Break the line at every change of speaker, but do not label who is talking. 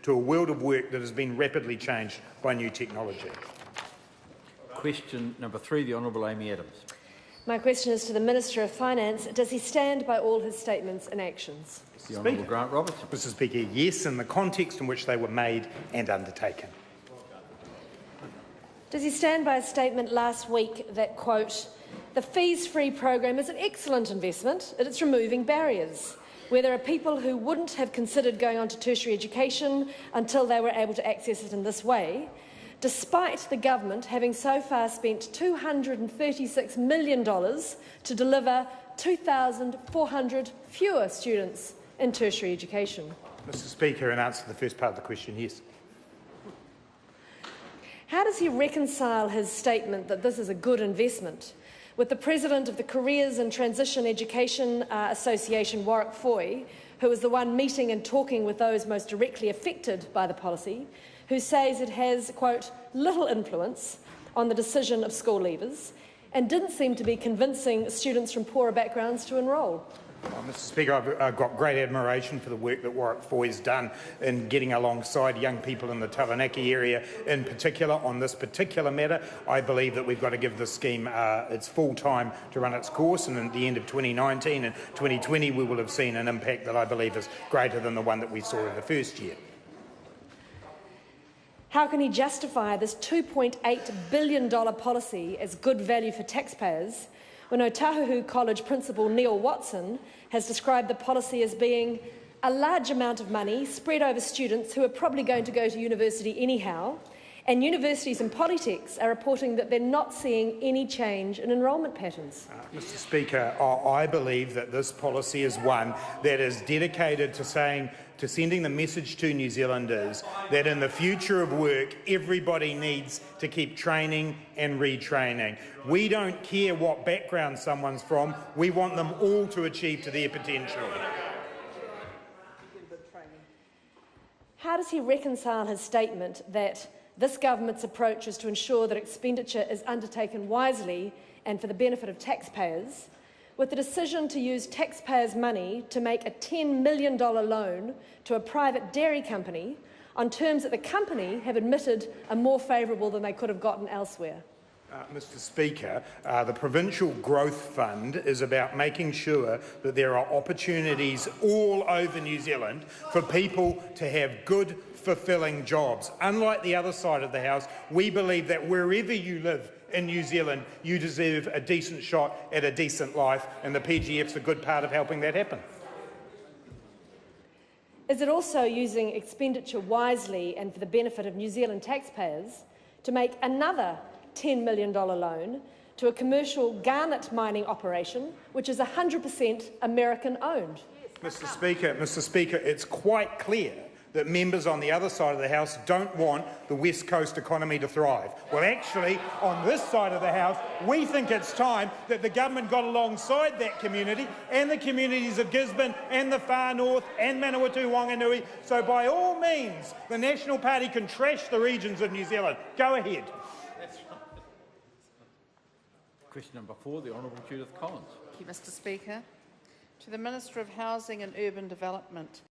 to a world of work that has been rapidly changed by new technology.
Question number 3, the Honourable Amy Adams.
My question is to the Minister of Finance. Does he stand by all his statements and actions?
The Honourable Grant Robertson.
Mr Speaker, yes, in the context in which they were made and undertaken.
Does he stand by a statement last week that, quote, "The fees-free program is an excellent investment. It's removing barriers, where there are people who wouldn't have considered going on to tertiary education until they were able to access it in this way, despite the government having so far spent $236 million to deliver 2,400 fewer students in tertiary education?"
Mr Speaker, in answer to the first part of the question, yes.
How does he reconcile his statement that this is a good investment with the President of the Careers and Transition Education Association, Warwick Foy, who was the one meeting and talking with those most directly affected by the policy, who says it has, quote, "little influence on the decision of school leavers," and didn't seem to be convincing students from poorer backgrounds to enrol?
Mr Speaker, I've got great admiration for the work that Warwick Foy has done in getting alongside young people in the Taranaki area in particular on this particular matter. I believe that we've got to give this scheme its full time to run its course, and at the end of 2019 and 2020 we will have seen an impact that I believe is greater than the one that we saw in the first year.
How can he justify this $2.8 billion policy as good value for taxpayers when Otahuhu College principal Neil Watson has described the policy as being a large amount of money spread over students who are probably going to go to university anyhow, and universities and polytechs are reporting that they're not seeing any change in enrolment patterns?
Mr Speaker, I believe that this policy is one that is dedicated to sending the message to New Zealanders that in the future of work, everybody needs to keep training and retraining. We don't care what background someone's from. We want them all to achieve to their potential.
How does he reconcile his statement that this government's approach is to ensure that expenditure is undertaken wisely and for the benefit of taxpayers, with the decision to use taxpayers' money to make a $10 million loan to a private dairy company on terms that the company have admitted are more favourable than they could have gotten elsewhere?
Mr Speaker, the Provincial Growth Fund is about making sure that there are opportunities all over New Zealand for people to have good, fulfilling jobs. Unlike the other side of the House, we believe that wherever you live in New Zealand, you deserve a decent shot at a decent life, and the PGF's a good part of helping that happen.
Is it also using expenditure wisely and for the benefit of New Zealand taxpayers to make another $10 million loan to a commercial garnet mining operation, which is 100% American-owned?
Mr Speaker, it's quite clear that members on the other side of the House don't want the West Coast economy to thrive. Well, actually, on this side of the House, we think it's time that the government got alongside that community and the communities of Gisborne and the far north and Manawatu-Wanganui. So by all means, the National Party can trash the regions of New Zealand. Go ahead.
Question number 4, the Honourable Judith Collins.
Thank you, Mr Speaker. To the Minister of Housing and Urban Development.